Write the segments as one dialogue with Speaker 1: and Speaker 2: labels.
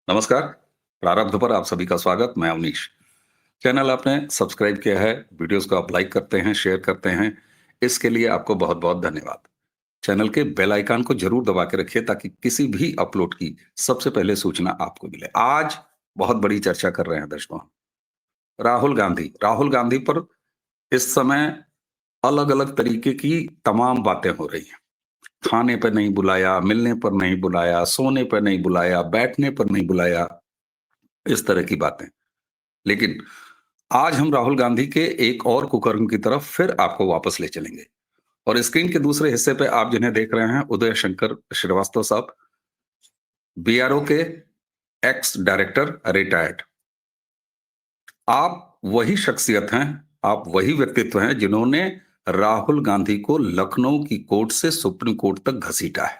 Speaker 1: नमस्कार। प्रारब्ध पर आप सभी का स्वागत। मैं अवनीश। चैनल आपने सब्सक्राइब किया है, वीडियोस को आप लाइक करते हैं, शेयर करते हैं, इसके लिए आपको बहुत-बहुत धन्यवाद। चैनल के बेल आइकन को जरूर दबा के रखिए ताकि किसी भी अपलोड की सबसे पहले सूचना आपको मिले। आज बहुत बड़ी चर्चा कर रहे हैं दोस्तों, राहुल गांधी पर इस समय अलग-अलग तरीके की तमाम बातें हो रही हैं। खाने पर नहीं बुलाया, मिलने पर नहीं बुलाया, सोने पर नहीं बुलाया, बैठने पर नहीं बुलाया, इस तरह की बातें। लेकिन आज हम राहुल गांधी के एक और कुकर्म की तरफ फिर आपको वापस ले चलेंगे। और स्क्रीन के दूसरे हिस्से पे आप जिन्हें देख रहे हैं, उदय शंकर श्रीवास्तव साहब, बीआरओ के एक्स डायरेक्टर रिटायर्ड। आप वही शख्सियत हैं, आप वही व्यक्तित्व हैं जिन्होंने राहुल गांधी को लखनऊ की कोर्ट से सुप्रीम कोर्ट तक घसीटा है।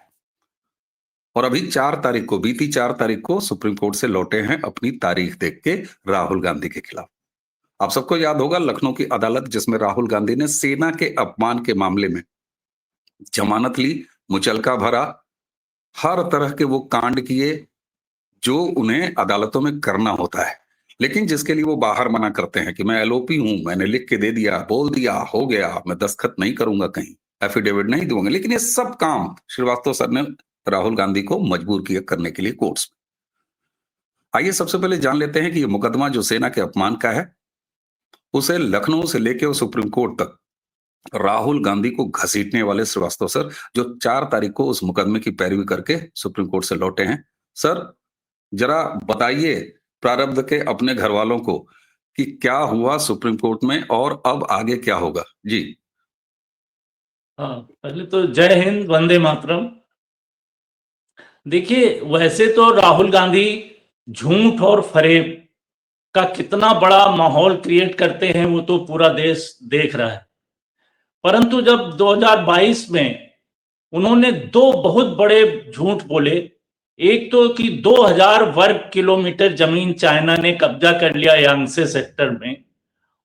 Speaker 1: और अभी बीती 4 तारीख को सुप्रीम कोर्ट से लौटे हैं अपनी तारीख देख के राहुल गांधी के खिलाफ। आप सबको याद होगा लखनऊ की अदालत जिसमें राहुल गांधी ने सेना के अपमान के मामले में जमानत ली, मुचलका भरा, हर तरह के वो कांड किए जो उन्हें अदालतों में करना होता है, लेकिन जिसके लिए वो बाहर मना करते हैं कि मैं एलओपी हूं, मैंने लिख के दे दिया, बोल दिया, हो गया, मैं दस्तखत नहीं करूंगा, कहीं एफिडेविट नहीं दूंगा। लेकिन ये सब काम श्रीवास्तव सर ने राहुल गांधी को मजबूर किया करने के लिए कोर्ट्स में। आइए सबसे पहले जान लेते हैं कि ये मुकदमा जो सेना के अपमान का है, उसे लखनऊ से लेकर सुप्रीम कोर्ट तक राहुल गांधी को घसीटने वाले श्रीवास्तव सर, जो 4 तारीख को उस मुकदमे की पैरवी करके सुप्रीम कोर्ट से लौटे हैं। सर, जरा बताइए प्रारब्ध के अपने घर वालों को कि क्या हुआ सुप्रीम कोर्ट में और अब आगे क्या होगा। जी।
Speaker 2: हाँ, पहले तो जय हिंद, वंदे मातरम। देखिए, वैसे तो राहुल गांधी झूठ और फरेब का कितना बड़ा माहौल क्रिएट करते हैं वो तो पूरा देश देख रहा है। परंतु जब 2022 में उन्होंने दो बहुत बड़े झूठ बोले, एक तो कि 2000 वर्ग किलोमीटर जमीन चाइना ने कब्जा कर लिया यांगसे सेक्टर में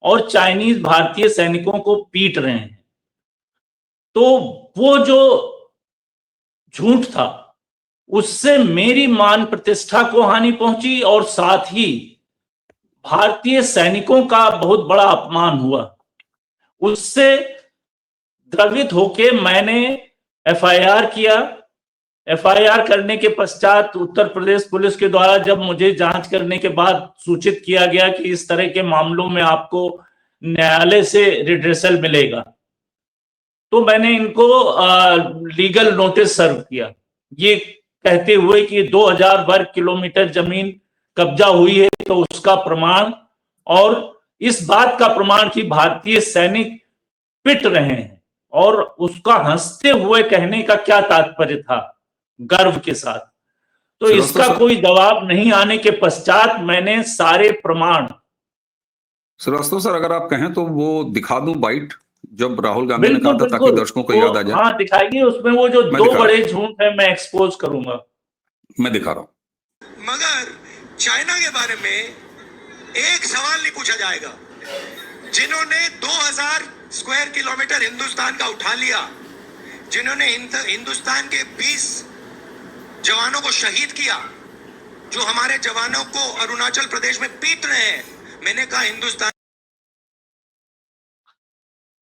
Speaker 2: और चाइनीज भारतीय सैनिकों को पीट रहे हैं, तो वो जो झूठ था उससे मेरी मान प्रतिष्ठा को हानि पहुंची और साथ ही भारतीय सैनिकों का बहुत बड़ा अपमान हुआ। उससे द्रवित होके मैंने एफआईआर किया। एफआईआर करने के पश्चात उत्तर प्रदेश पुलिस के द्वारा जब मुझे जांच करने के बाद सूचित किया गया कि इस तरह के मामलों में आपको न्यायालय से रिड्रेसल मिलेगा, तो मैंने इनको लीगल नोटिस सर्व किया, ये कहते हुए कि 2000 वर्ग किलोमीटर जमीन कब्जा हुई है, तो उसका प्रमाण और इस बात का प्रमाण कि भारतीय सैनिक पिट रहे हैं, और उसका हंसते हुए कहने का क्या तात्पर्य था, गर्व के साथ। तो इसका कोई जवाब नहीं आने के पश्चात मैंने सारे प्रमाण।
Speaker 1: श्रीवास्तव सर, अगर आप कहें तो वो दिखा दूं बाइट जब राहुल गांधी ने कहा था, ताकि दर्शकों को याद आ जाए।
Speaker 2: हाँ, दिखाइए। उसमें वो जो दो बड़े झूठ है मैं एक्सपोज करूंगा।
Speaker 1: मैं दिखा रहा हूं।
Speaker 3: मगर चाइना के बारे में एक सवाल नहीं पूछा जाएगा। जिन्होंने 2000 स्क्वायर किलोमीटर हिंदुस्तान का उठा लिया, जिन्होंने हिंदुस्तान के 20 जवानों को शहीद किया, जो हमारे जवानों को अरुणाचल प्रदेश में पीट रहे हैं, मैंने कहा हिंदुस्तान।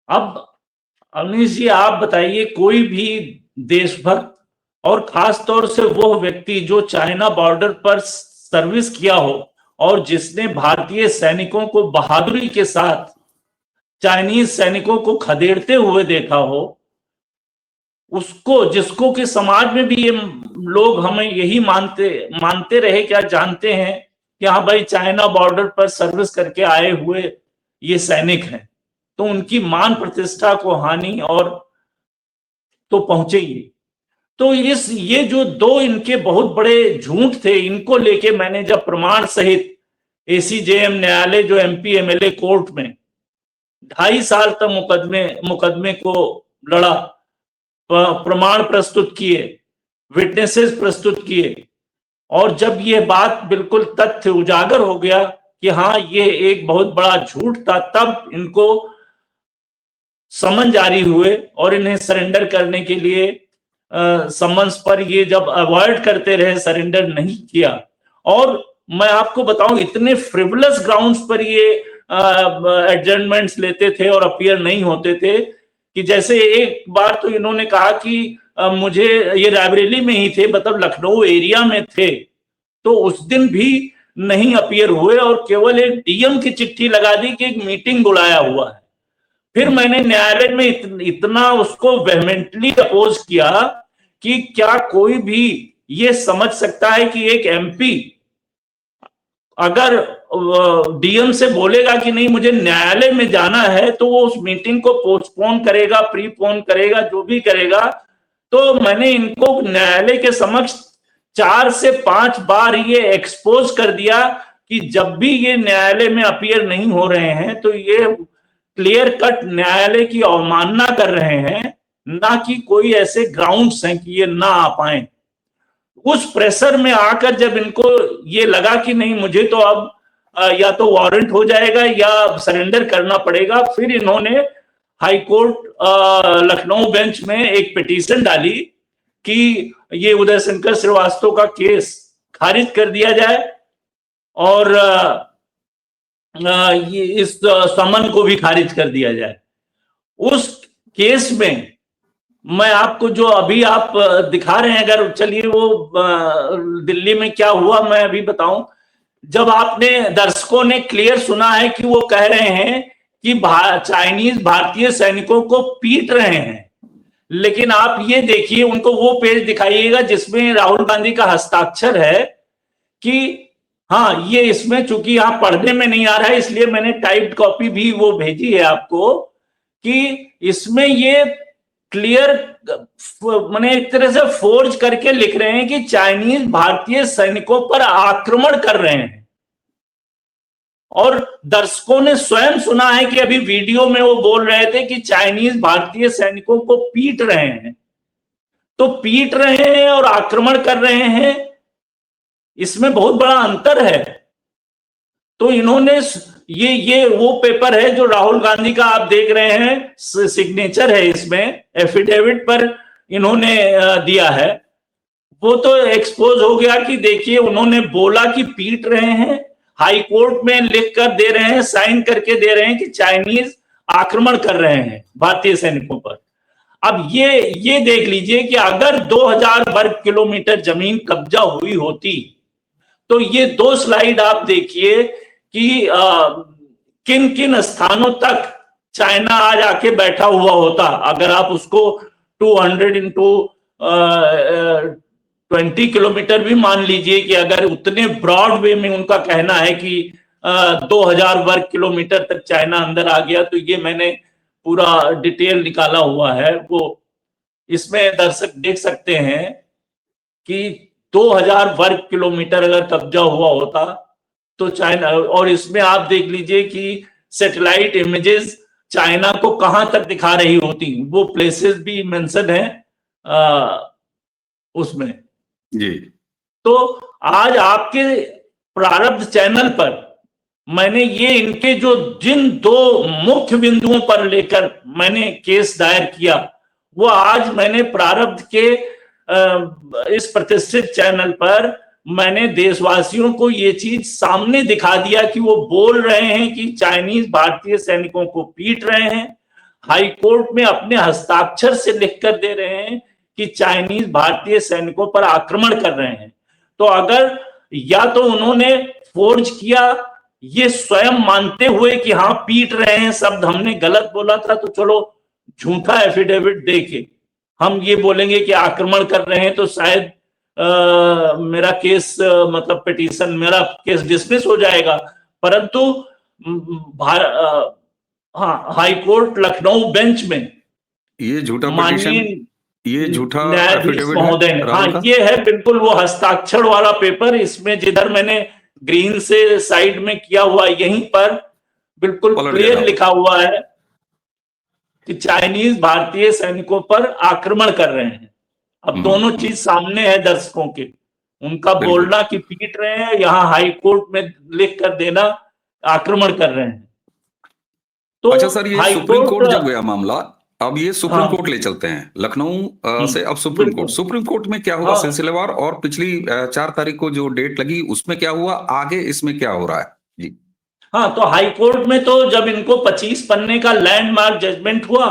Speaker 2: अब अवनीश जी, आप बताइए, कोई भी देशभक्त और खास तौर से वो व्यक्ति जो चाइना बॉर्डर पर सर्विस किया हो और जिसने भारतीय सैनिकों को बहादुरी के साथ चाइनीज सैनिकों को खदेड़ते हुए देखा हो, उसको, जिसको कि समाज में भी ये लोग हमें यही मानते रहे, क्या जानते हैं कि हाँ भाई, चाइना बॉर्डर पर सर्विस करके आए हुए ये सैनिक हैं, तो उनकी मान प्रतिष्ठा को हानि और तो पहुंचेगी। तो ये जो दो इनके बहुत बड़े झूठ थे, इनको लेके मैंने जब प्रमाण सहित एसीजेएम न्यायालय, जो एमपी एमएलए कोर्ट में 2.5 साल तक मुकदमे को लड़ा, प्रमाण प्रस्तुत किए, विटनेसेस प्रस्तुत किए, और जब ये बात बिल्कुल तथ्य उजागर हो गया कि हाँ ये एक बहुत बड़ा झूठ था, तब इनको समन जारी हुए और इन्हें सरेंडर करने के लिए समन्स पर ये जब अवॉइड करते रहे, सरेंडर नहीं किया, और मैं आपको बताऊं इतने फ्रिवलस ग्राउंड्स पर ये एडजर्नमेंट्स लेते थे और अपीयर नहीं होते थे कि जैसे एक बार तो इन्होंने कहा कि मुझे, ये रायबरेली में ही थे, मतलब लखनऊ एरिया में थे, तो उस दिन भी नहीं अपीयर हुए और केवल एक डीएम की चिट्ठी लगा दी कि एक मीटिंग बुलाया हुआ है। फिर मैंने न्यायालय में इतना उसको वेहमेंटली अपोज किया कि क्या कोई भी ये समझ सकता है कि एक एमपी अगर डीएम से बोलेगा कि नहीं मुझे न्यायालय में जाना है, तो वो उस मीटिंग को पोस्टपोन करेगा, प्रीपोन करेगा, जो भी करेगा। तो मैंने इनको न्यायालय के समक्ष 4 से 5 बार ये एक्सपोज कर दिया कि जब भी ये न्यायालय में अपीयर नहीं हो रहे हैं तो ये क्लियर कट न्यायालय की अवमानना कर रहे हैं, ना कि कोई ऐसे ग्राउंड्स हैं कि ये ना आ पाए। उस प्रेशर में आकर जब इनको ये लगा कि नहीं मुझे तो अब या तो वारंट हो जाएगा या सरेंडर करना पड़ेगा, फिर इन्होंने हाई कोर्ट लखनऊ बेंच में एक पिटीशन डाली कि ये उदय शंकर श्रीवास्तव का केस खारिज कर दिया जाए और ये इस समन को भी खारिज कर दिया जाए। उस केस में मैं आपको जो अभी आप दिखा रहे हैं, अगर चलिए वो दिल्ली में क्या हुआ मैं अभी बताऊं। जब आपने दर्शकों ने क्लियर सुना है कि वो कह रहे हैं कि चाइनीज भारतीय सैनिकों को पीट रहे हैं, लेकिन आप ये देखिए, उनको वो पेज दिखाइएगा जिसमें राहुल गांधी का हस्ताक्षर है कि हाँ ये इसमें, चूंकि यहाँ पढ़ने में नहीं आ रहा है इसलिए मैंने टाइप्ड कॉपी भी वो भेजी है आपको, कि इसमें ये क्लियर माने एक तरह से फोर्ज करके लिख रहे हैं कि चाइनीज भारतीय सैनिकों पर आक्रमण कर रहे हैं। और दर्शकों ने स्वयं सुना है कि अभी वीडियो में वो बोल रहे थे कि चाइनीज भारतीय सैनिकों को पीट रहे हैं। तो पीट रहे हैं और आक्रमण कर रहे हैं, इसमें बहुत बड़ा अंतर है। तो इन्होंने ये वो पेपर है जो राहुल गांधी का आप देख रहे हैं, सिग्नेचर है इसमें, एफिडेविट पर इन्होंने दिया है। वो तो एक्सपोज हो गया कि देखिए उन्होंने बोला कि पीट रहे हैं, हाई कोर्ट में लिख कर दे रहे हैं, साइन करके दे रहे हैं कि चाइनीज आक्रमण कर रहे हैं भारतीय सैनिकों पर। अब ये देख लीजिए कि अगर 2000 वर्ग किलोमीटर जमीन कब्जा हुई होती तो ये 2 स्लाइड आप देखिए कि किन किन स्थानों तक चाइना आज आके बैठा हुआ होता। अगर आप उसको 200 into 20 किलोमीटर भी मान लीजिए कि अगर उतने ब्रॉड वे में उनका कहना है कि 2000 वर्ग किलोमीटर तक चाइना अंदर आ गया, तो ये मैंने पूरा डिटेल निकाला हुआ है, वो इसमें दर्शक देख सकते हैं कि 2000 वर्ग किलोमीटर अगर कब्जा हुआ होता तो चाइना, और इसमें आप देख लीजिए कि सैटेलाइट इमेजेस चाइना को कहां तक दिखा रही होती, वो प्लेसेस भी मेंशन है उसमें
Speaker 1: जी।
Speaker 2: तो आज आपके प्रारब्ध चैनल पर मैंने ये इनके जो जिन 2 मुख्य बिंदुओं पर लेकर मैंने केस दायर किया, वो आज मैंने प्रारब्ध के इस प्रतिष्ठित चैनल पर मैंने देशवासियों को ये चीज सामने दिखा दिया कि वो बोल रहे हैं कि चाइनीज भारतीय सैनिकों को पीट रहे हैं, हाई कोर्ट में अपने हस्ताक्षर से लिख कर दे रहे हैं कि चाइनीज भारतीय सैनिकों पर आक्रमण कर रहे हैं। तो अगर या तो उन्होंने फोर्ज किया ये स्वयं मानते हुए कि हाँ पीट रहे हैं, शब्द हमने गलत बोला था, तो चलो झूठा एफिडेविट देके हम ये बोलेंगे कि आक्रमण कर रहे हैं, तो शायद मेरा केस मतलब पिटीशन, मेरा केस डिसमिस हो जाएगा। परंतु हाँ हाई कोर्ट लखनऊ बेंच में
Speaker 1: ये झूठा पिटीशन, ये झूठा
Speaker 2: न्यायाधीश महोदय ने, हाँ ये है बिल्कुल वो हस्ताक्षर वाला पेपर, इसमें जिधर मैंने ग्रीन से साइड में किया हुआ यहीं पर बिल्कुल क्लियर लिखा हुआ है कि चाइनीज भारतीय सैनिकों पर आक्रमण कर रहे हैं। अब दोनों चीज सामने है दर्शकों के, उनका बोलना कि पीट रहे हैं, यहाँ हाई कोर्ट में लिख कर देना आक्रमण कर रहे हैं।
Speaker 1: तो अच्छा सर, ये सुप्रीम कोर्ट जब गया मामला, अब ये सुप्रीम कोर्ट ले चलते हैं लखनऊ से। अब सुप्रीम कोर्ट में क्या होगा सिलसिलेवार, और पिछली 4 तारीख को जो डेट लगी उसमें क्या हुआ, आगे इसमें क्या हो रहा है जी?
Speaker 2: हाँ, तो हाई कोर्ट में तो जब इनको 25 पन्ने का लैंडमार्क जजमेंट हुआ,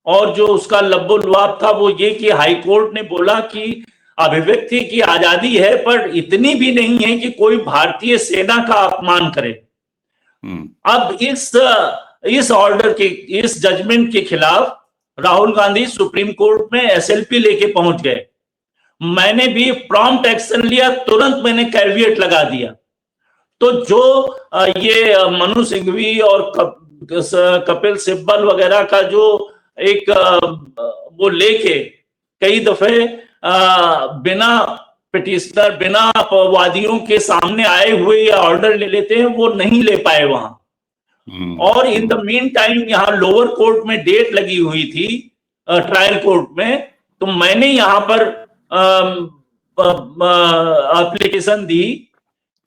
Speaker 2: और जो उसका लब्बो लुआब था वो ये कि हाई कोर्ट ने बोला कि अभिव्यक्ति की आजादी है, पर इतनी भी नहीं है कि कोई भारतीय सेना का अपमान करे। अब इस ऑर्डर के, इस जजमेंट के खिलाफ राहुल गांधी सुप्रीम कोर्ट में एसएलपी लेके पहुंच गए। मैंने भी प्रॉम्प्ट एक्शन लिया, तुरंत मैंने कैविएट लगा दिया। तो जो ये मनु सिंघवी और कपिल सिब्बल वगैरह का जो एक वो लेके कई दफे बिना पिटिशनर, बिना वादियों के सामने आए हुए या ऑर्डर ले लेते हैं, वो नहीं ले पाए वहां। और इन द मीन टाइम यहाँ लोअर कोर्ट में डेट लगी हुई थी ट्रायल कोर्ट में, तो मैंने यहाँ पर एप्लीकेशन दी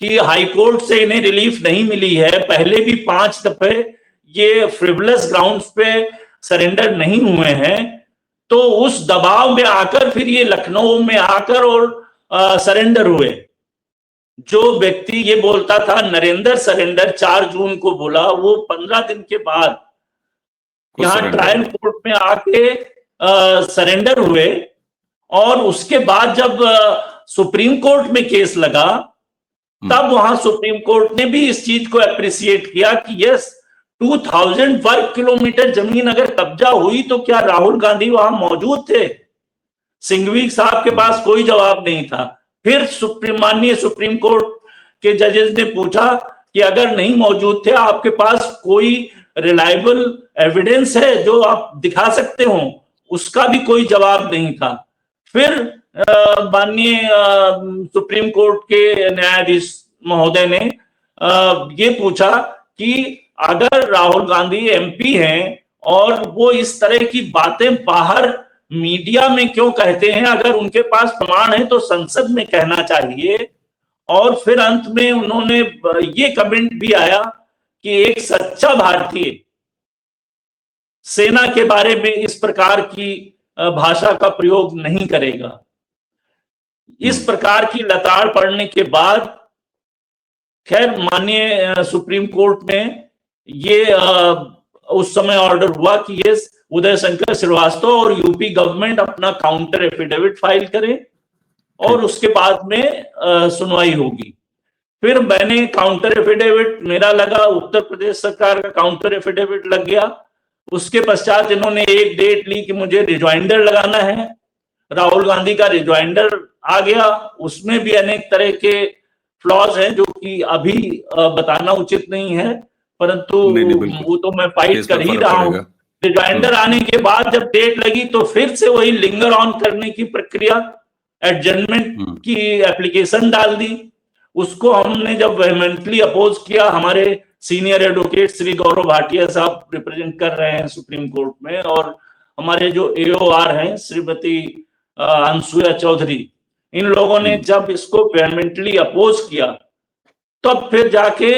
Speaker 2: कि हाई कोर्ट से इन्हें रिलीफ नहीं मिली है, पहले भी 5 दफे ये फ्रिवलेस ग्राउंड्स पे सरेंडर नहीं हुए हैं, तो उस दबाव में आकर फिर ये लखनऊ में आकर और सरेंडर हुए। जो व्यक्ति ये बोलता था नरेंद्र सरेंडर 4 जून को बोला, वो 15 दिन के बाद यहाँ ट्रायल कोर्ट में आके सरेंडर हुए। और उसके बाद जब सुप्रीम कोर्ट में केस लगा, तब वहां सुप्रीम कोर्ट ने भी इस चीज को अप्रिशिएट किया कि यस, 2000 वर्ग किलोमीटर जमीन अगर कब्जा हुई तो क्या राहुल गांधी वहां मौजूद थे? सिंघवी साहब के पास कोई जवाब नहीं था। फिर माननीय सुप्रीम कोर्ट के जजेस ने पूछा कि अगर नहीं मौजूद थे, आपके पास कोई रिलायबल एविडेंस है जो आप दिखा सकते हो? उसका भी कोई जवाब नहीं था। फिर माननीय सुप्रीम कोर्ट के न्यायाधीश महोदय ने ये पूछा कि अगर राहुल गांधी एमपी हैं और वो इस तरह की बातें बाहर मीडिया में क्यों कहते हैं? अगर उनके पास प्रमाण है तो संसद में कहना चाहिए। और फिर अंत में उन्होंने ये कमेंट भी आया कि एक सच्चा भारतीय सेना के बारे में इस प्रकार की भाषा का प्रयोग नहीं करेगा। इस प्रकार की लताड़ पड़ने के बाद खैर माननीय सुप्रीम कोर्ट में ये उस समय ऑर्डर हुआ कि ये उदय शंकर श्रीवास्तव और यूपी गवर्नमेंट अपना काउंटर एफिडेविट फाइल करे और उसके बाद में सुनवाई होगी। फिर मैंने काउंटर एफिडेविट मेरा लगा, उत्तर प्रदेश सरकार का काउंटर एफिडेविट लग गया। उसके पश्चात इन्होंने एक डेट ली कि मुझे रिजॉइंडर लगाना है। राहुल गांधी का रिजॉइंडर आ गया, उसमें भी अनेक तरह के फ्लॉज हैं जो कि अभी बताना उचित नहीं है, परंतु वो तो मैं फाइट कर ही रहा हूं। रिजॉइंडर आने के बाद जब डेट लगी तो फिर से वही लिंगर ऑन करने की प्रक्रिया, एडजर्नमेंट की एप्लीकेशन डाल दी। उसको हमने जब वेहेमेंटली अपोज किया, हमारे सीनियर एडवोकेट श्री गौरव भाटिया साहब रिप्रेजेंट कर रहे हैं सुप्रीम कोर्ट में, और हमारे जो AOR हैं श्रीमती अनसुया चौधरी, इन लोगों ने जब इसको वेहेमेंटली अपोज किया, तब फिर जाके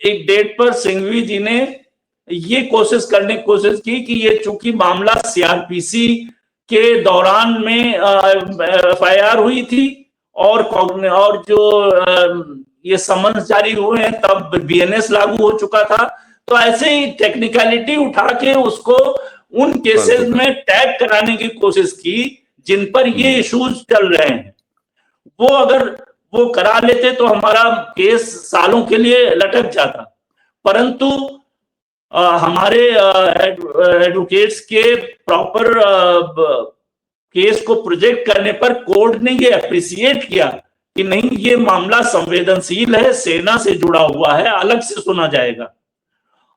Speaker 2: एक डेट पर सिंघवी जी ने ये कोशिश की कि ये चूंकि मामला CRPC के दौरान में FIR हुई थी और जो ये समन्स जारी हुए हैं तब BNS लागू हो चुका था, तो ऐसे ही टेक्निकलिटी उठा के उसको उन केसेस में टैग कराने की कोशिश की जिन पर ये इश्यूज चल रहे हैं। वो अगर वो करा लेते तो हमारा केस सालों के लिए लटक जाता, परंतु हमारे एडवोकेट्स के प्रॉपर केस को प्रोजेक्ट करने पर कोर्ट ने ये अप्रिशिएट किया कि नहीं, ये मामला संवेदनशील है, सेना से जुड़ा हुआ है, अलग से सुना जाएगा।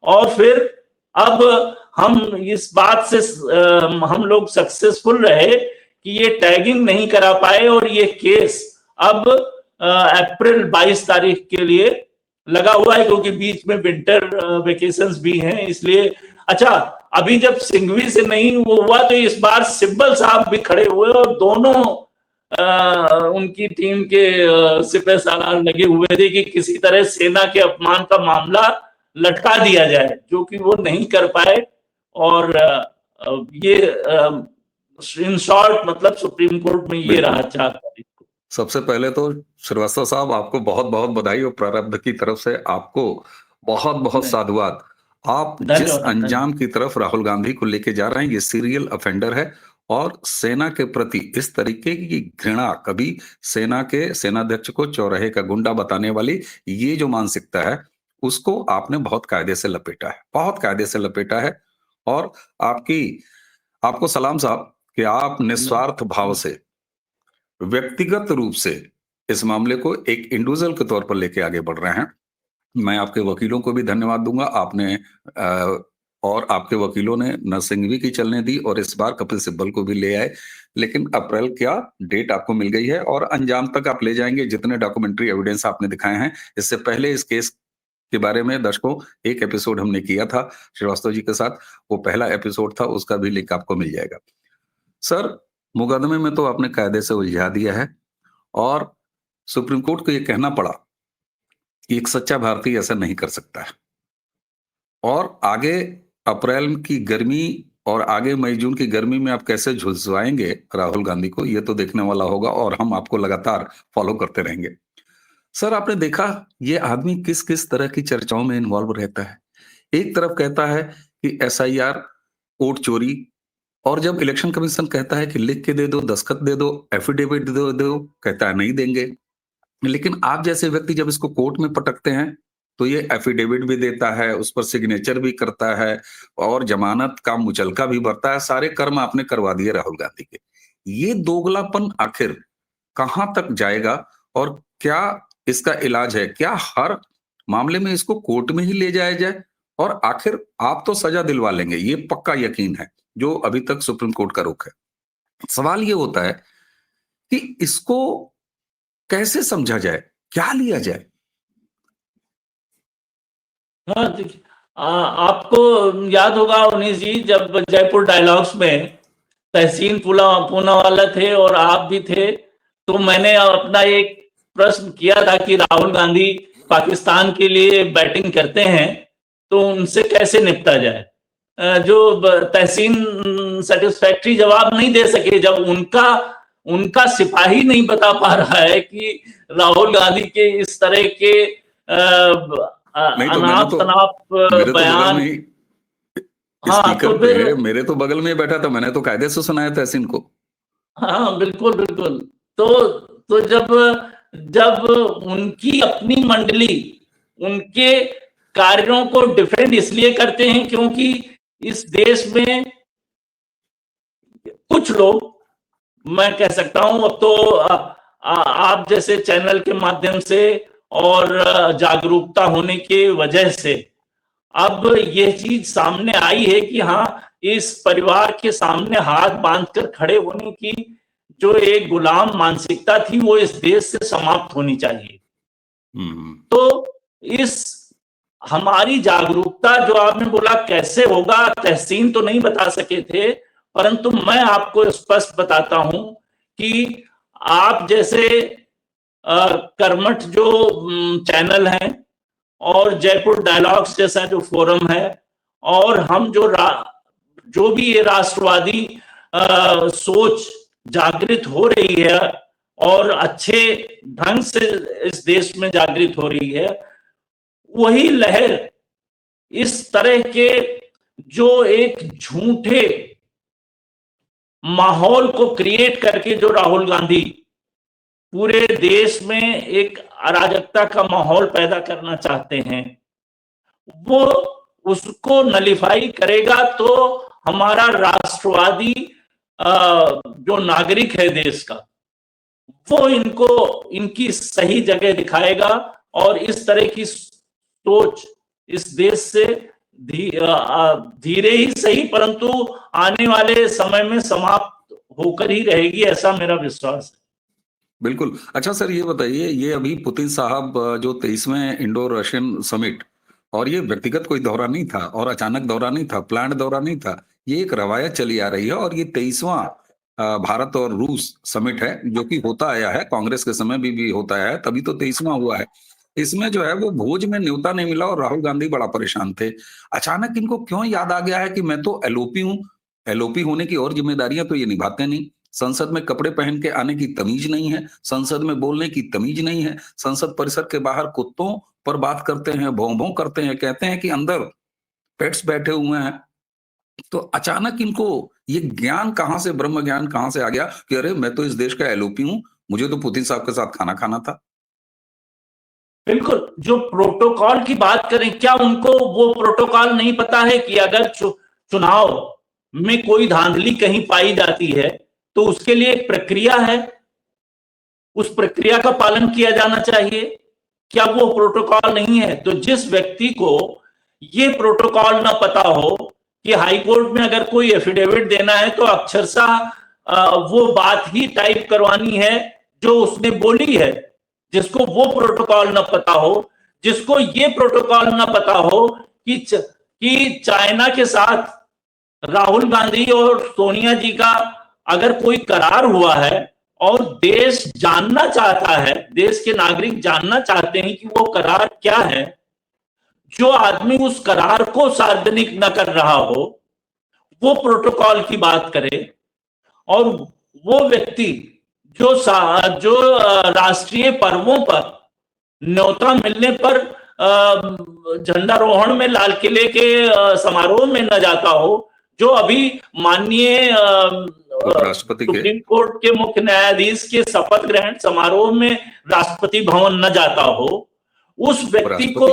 Speaker 2: और फिर अब हम इस बात से हम लोग सक्सेसफुल रहे कि ये टैगिंग नहीं करा पाए और ये केस अब अप्रैल 22 तारीख के लिए लगा हुआ है, क्योंकि बीच में विंटर वेकेशंस भी हैं, इसलिए। अच्छा, अभी जब सिंघवी से नहीं वो हुआ तो इस बार सिब्बल साहब भी खड़े हुए और दोनों उनकी टीम के सिपह सालार लगे हुए थे कि किसी तरह सेना के अपमान का मामला लटका दिया जाए, जो कि वो नहीं कर पाए। और ये इन शॉर्ट मतलब सुप्रीम कोर्ट में ये
Speaker 1: बिल्कुल।
Speaker 2: रहा 4 तारीख को।
Speaker 1: सबसे पहले तो श्रीवास्तव साहब आपको बहुत बहुत बधाई और प्रारब्ध की तरफ से आपको बहुत बहुत
Speaker 2: नहीं,
Speaker 1: साधुवाद। आप जिस
Speaker 2: धन्यवाद, धन्यवाद।
Speaker 1: अंजाम की तरफ राहुल गांधी को लेके जा रहे हैं, ये सीरियल ऑफेंडर है और सेना के प्रति इस तरीके की घृणा, कभी सेना के सेनाध्यक्ष को चौराहे का गुंडा बताने वाली ये जो मानसिकता है, उसको आपने बहुत कायदे से लपेटा है, बहुत कायदे से लपेटा है। और आपको सलाम साहब कि आप निस्वार्थ भाव से, व्यक्तिगत रूप से इस मामले को एक इंडिविजुअल के तौर पर लेके आगे बढ़ रहे हैं। मैं आपके वकीलों को भी धन्यवाद दूंगा, आपने और आपके वकीलों ने नरसिंघवी की चलने दी और इस बार कपिल सिब्बल को भी ले आए। लेकिन अप्रैल क्या डेट आपको मिल गई है और अंजाम तक आप ले जाएंगे। जितने डॉक्यूमेंट्री एविडेंस आपने दिखाए हैं, इससे पहले इस केस के बारे में दर्शकों एक एपिसोड हमने किया था श्रीवास्तव जी के साथ, वो पहला एपिसोड था, उसका भी लिंक आपको मिल जाएगा। सर, मुकदमे में तो आपने कायदे से उलझा दिया है और सुप्रीम कोर्ट को यह कहना पड़ा कि एक सच्चा भारतीय ऐसा नहीं कर सकता है। और आगे अप्रैल की गर्मी और आगे मई जून की गर्मी में आप कैसे झुलसवाएंगे राहुल गांधी को, यह तो देखने वाला होगा और हम आपको लगातार फॉलो करते रहेंगे। सर, आपने देखा ये आदमी किस किस तरह की चर्चाओं में इन्वॉल्व रहता है। एक तरफ कहता है कि एसआईआर, वोट चोरी, और जब इलेक्शन कमीशन कहता है कि लिख के दे दो, दस्तखत दे दो, एफिडेविट दे दो, कहता है नहीं देंगे। लेकिन आप जैसे व्यक्ति जब इसको कोर्ट में पटकते हैं तो ये एफिडेविट भी देता है, उस पर सिग्नेचर भी करता है और जमानत का मुचलका भी भरता है। सारे कर्म आपने करवा दिए राहुल गांधी के। ये दोगलापन आखिर कहां तक जाएगा और क्या इसका इलाज है? क्या हर मामले में इसको कोर्ट में ही ले जाया जाए और आखिर आप तो सजा दिलवा लेंगे, ये पक्का यकीन है, जो अभी तक सुप्रीम कोर्ट का रुख है। सवाल ये होता है कि इसको कैसे समझा जाए, क्या लिया जाए?
Speaker 2: हाँ, देखिए, आपको याद होगा उन्नीस जी, जब जयपुर डायलॉग्स में तहसीन पूनावाला थे और आप भी थे, तो मैंने अपना एक प्रश्न किया था कि राहुल गांधी पाकिस्तान के लिए बैटिंग करते हैं तो उनसे कैसे निपटा जाए। जो तहसीन सेटिस्फैक्ट्री जवाब नहीं दे सके, जब उनका सिपाही नहीं बता पा रहा है कि राहुल गांधी के इस तरह के
Speaker 1: नहीं तो
Speaker 2: अनाप शनाप बयान। हाँ,
Speaker 1: स्पीकर
Speaker 2: तो
Speaker 1: पे
Speaker 2: फिर
Speaker 1: मेरे तो बगल में बैठा था, मैंने तो कायदे से सुनाया तहसीन को।
Speaker 2: हाँ, बिल्कुल बिल्कुल। तो जब उनकी अपनी मंडली उनके कार्यों को डिफेंड इसलिए करते हैं क्योंकि इस देश में कुछ लोग, मैं कह सकता हूं, अब तो आप जैसे चैनल के माध्यम से और जागरूकता होने की वजह से अब यह चीज सामने आई है कि हाँ, इस परिवार के सामने हाथ बांधकर खड़े होने की जो एक गुलाम मानसिकता थी वो इस देश से समाप्त होनी चाहिए। तो इस हमारी जागरूकता, जो आपने बोला कैसे होगा, तहसीन तो नहीं बता सके थे, परंतु मैं आपको स्पष्ट बताता हूं कि आप जैसे कर्मठ जो चैनल हैं और जयपुर डायलॉग्स जैसा जो फोरम है और हम जो भी ये राष्ट्रवादी सोच जागृत हो रही है और अच्छे ढंग से इस देश में जागृत हो रही है, वही लहर इस तरह के जो एक झूठे माहौल को क्रिएट करके जो राहुल गांधी पूरे देश में एक अराजकता का माहौल पैदा करना चाहते हैं, वो उसको नलिफाई करेगा तो हमारा राष्ट्रवादी जो नागरिक है देश का, वो इनकी सही जगह दिखाएगा और इस तरह की सोच इस देश से धीरे ही सही परंतु आने वाले समय में समाप्त होकर ही रहेगी, ऐसा मेरा विश्वास है।
Speaker 1: बिल्कुल। अच्छा सर, ये बताइए, ये अभी पुतिन साहब जो 23वें इंडो रशियन समिट, और ये व्यक्तिगत कोई दौरा नहीं था और अचानक दौरा नहीं था, प्लान्ड दौरा नहीं था, ये एक रवायत चली आ रही है और ये 23वां भारत और रूस समिट है जो कि होता आया है, कांग्रेस के समय भी होता आया है, तभी तो 23वां हुआ है। इसमें जो है वो भोज में न्योता नहीं मिला और राहुल गांधी बड़ा परेशान थे। अचानक इनको क्यों याद आ गया है कि मैं तो एलओपी हूँ, एलओपी होने की और जिम्मेदारियां तो ये निभाते नहीं। संसद में कपड़े पहन के आने की तमीज नहीं है, संसद में बोलने की तमीज नहीं है, संसद परिसर के बाहर कुत्तों पर बात करते हैं, भौं भौं करते हैं, कहते हैं कि अंदर पेट्स बैठे हुए हैं। तो अचानक इनको ये ज्ञान कहां से, ब्रह्म ज्ञान कहां से आ गया कि अरे मैं तो इस देश का एलओपी हूं, मुझे तो पुतिन साहब के साथ खाना खाना था।
Speaker 2: बिल्कुल, जो प्रोटोकॉल की बात करें, क्या उनको वो प्रोटोकॉल नहीं पता है कि अगर चुनाव में कोई धांधली कहीं पाई जाती है तो उसके लिए एक प्रक्रिया है, उस प्रक्रिया का पालन किया जाना चाहिए? क्या वो प्रोटोकॉल नहीं है? तो जिस व्यक्ति को ये प्रोटोकॉल ना पता हो कि हाई कोर्ट में अगर कोई एफिडेविट देना है तो अक्षरशः वो बात ही टाइप करवानी है जो उसने बोली है, जिसको वो प्रोटोकॉल ना पता हो, जिसको ये प्रोटोकॉल ना पता हो कि चाइना के साथ राहुल गांधी और सोनिया जी का अगर कोई करार हुआ है और देश जानना चाहता है, देश के नागरिक जानना चाहते हैं कि वो करार क्या है, जो आदमी उस करार को सार्वजनिक न कर रहा हो वो प्रोटोकॉल की बात करे, और वो व्यक्ति जो राष्ट्रीय पर्वों पर न्योता मिलने पर झंडारोहण में लाल किले के समारोह में न जाता हो, जो अभी माननीय
Speaker 1: राष्ट्रपति के
Speaker 2: सुप्रीम कोर्ट के मुख्य न्यायाधीश के शपथ ग्रहण समारोह में राष्ट्रपति भवन न जाता हो, उस व्यक्ति को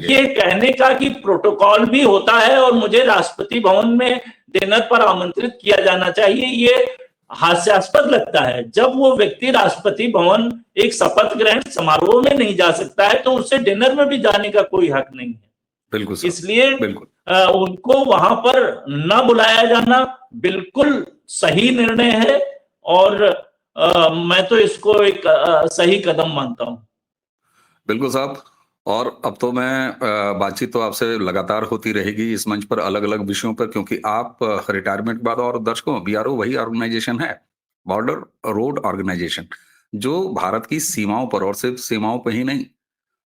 Speaker 2: ये कहने का कि प्रोटोकॉल भी होता है और मुझे राष्ट्रपति भवन में डिनर पर आमंत्रित किया जाना चाहिए, ये हास्यास्पद लगता है। जब वो व्यक्ति राष्ट्रपति भवन एक शपथ ग्रहण समारोह में नहीं जा सकता है तो उसे डिनर में भी जाने का कोई हक नहीं है।
Speaker 1: बिल्कुल
Speaker 2: इसलिए
Speaker 1: बिल्कुल
Speaker 2: उनको वहां पर न बुलाया जाना बिल्कुल सही निर्णय है और मैं तो इसको एक सही कदम मानता हूं।
Speaker 1: बिल्कुल साहब। और अब तो मैं बातचीत तो आपसे लगातार होती रहेगी इस मंच पर अलग अलग विषयों पर, क्योंकि आप रिटायरमेंट के बाद, और दर्शकों बीआरओ वही ऑर्गेनाइजेशन है, बॉर्डर रोड ऑर्गेनाइजेशन, जो भारत की सीमाओं पर, और सिर्फ सीमाओं पर ही नहीं,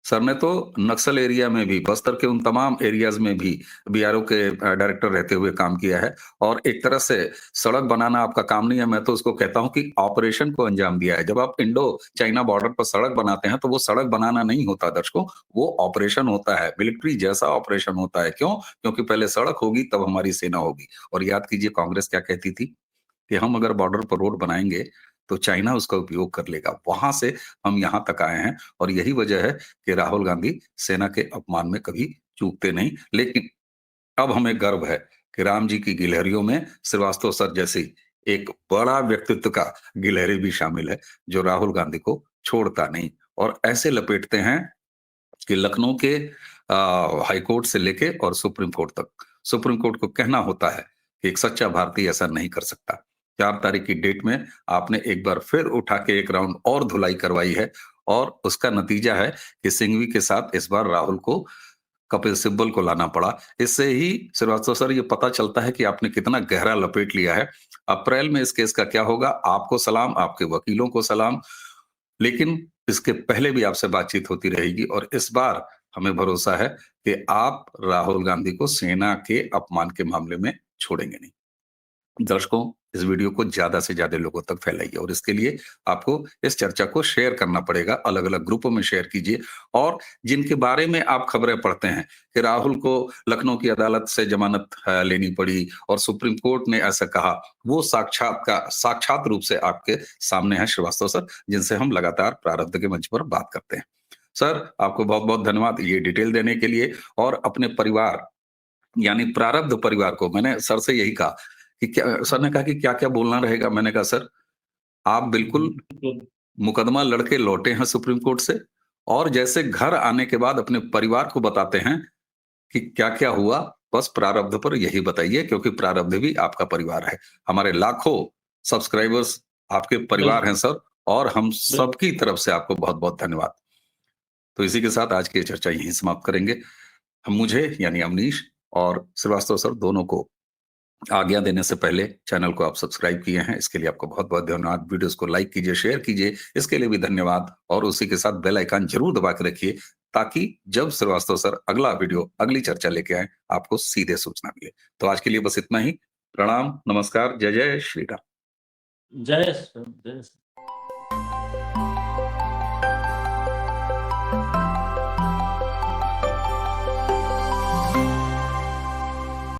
Speaker 1: सर ने तो नक्सल एरिया में भी, बस्तर के उन तमाम एरियाज में भी बीआरओ के डायरेक्टर रहते हुए काम किया है। और एक तरह से सड़क बनाना आपका काम नहीं है, मैं तो उसको कहता हूं कि ऑपरेशन को अंजाम दिया है। जब आप इंडो चाइना बॉर्डर पर सड़क बनाते हैं तो वो सड़क बनाना नहीं होता दर्शकों, वो ऑपरेशन होता है, मिलिट्री जैसा ऑपरेशन होता है। क्यों? क्योंकि पहले सड़क होगी तब हमारी सेना होगी। और याद कीजिए कांग्रेस क्या कहती थी कि हम अगर बॉर्डर पर रोड बनाएंगे तो चाइना उसका उपयोग कर लेगा। वहां से हम यहां तक आए हैं, और यही वजह है कि राहुल गांधी सेना के अपमान में कभी चूकते नहीं। लेकिन अब हमें गर्व है कि राम जी की गिलहरियों में श्रीवास्तव सर जैसी एक बड़ा व्यक्तित्व का गिलहरी भी शामिल है, जो राहुल गांधी को छोड़ता नहीं और ऐसे लपेटते हैं कि लखनऊ के हाई कोर्ट से लेके और सुप्रीम कोर्ट तक, सुप्रीम कोर्ट को कहना होता है कि एक सच्चा भारतीय ऐसा नहीं कर सकता। 4 तारीख की डेट में आपने एक बार फिर उठा के एक राउंड और धुलाई करवाई है, और उसका नतीजा है कि सिंघवी के साथ इस बार राहुल को, कपिल सिब्बल को लाना पड़ा। इससे ही श्रीवास्तव सर ये पता चलता है कि आपने कितना गहरा लपेट लिया है। अप्रैल में इस केस का क्या होगा, आपको सलाम, आपके वकीलों को सलाम, लेकिन इसके पहले भी आपसे बातचीत होती रहेगी, और इस बार हमें भरोसा है कि आप राहुल गांधी को सेना के अपमान के मामले में छोड़ेंगे नहीं। दर्शकों, इस वीडियो को ज्यादा से ज्यादा लोगों तक फैलाइए, और इसके लिए आपको इस चर्चा को शेयर करना पड़ेगा, अलग अलग ग्रुपों में शेयर कीजिए। और जिनके बारे में आप खबरें पढ़ते हैं कि राहुल को लखनऊ की अदालत से जमानत लेनी पड़ी और सुप्रीम कोर्ट ने ऐसा कहा, वो साक्षात रूप से आपके सामने है श्रीवास्तव सर, जिनसे हम लगातार प्रारब्ध के मंच पर बात करते हैं। सर, आपको बहुत बहुत धन्यवाद ये डिटेल देने के लिए। और अपने परिवार यानी प्रारब्ध परिवार को, मैंने सर से यही कहा कि क्या, सर ने कहा कि क्या क्या बोलना रहेगा, मैंने कहा सर आप बिल्कुल मुकदमा लड़के लौटे हैं सुप्रीम कोर्ट से, और जैसे घर आने के बाद अपने परिवार को बताते हैं कि क्या क्या हुआ, बस प्रारब्ध पर यही बताइए, क्योंकि प्रारब्ध भी आपका परिवार है। हमारे लाखों सब्सक्राइबर्स आपके परिवार हैं सर, और हम सबकी तरफ से आपको बहुत बहुत धन्यवाद। तो इसी के साथ आज की चर्चा यहीं समाप्त करेंगे। हम, मुझे यानी अमनीश और श्रीवास्तव सर दोनों को आज्ञा देने से पहले चैनल को आप सब्सक्राइब किए हैं, इसके लिए आपको बहुत बहुत धन्यवाद। वीडियोस को लाइक कीजिए, शेयर कीजिए, इसके लिए भी धन्यवाद। और उसी के साथ बेल आइकन जरूर दबा के रखिए, ताकि जब श्रीवास्तव सर अगला वीडियो, अगली चर्चा लेके आए, आपको सीधे सूचना मिले। तो आज के लिए बस इतना ही। प्रणाम, नमस्कार, जय जय श्री राम।
Speaker 2: जय श्री राम, जय श्री राम।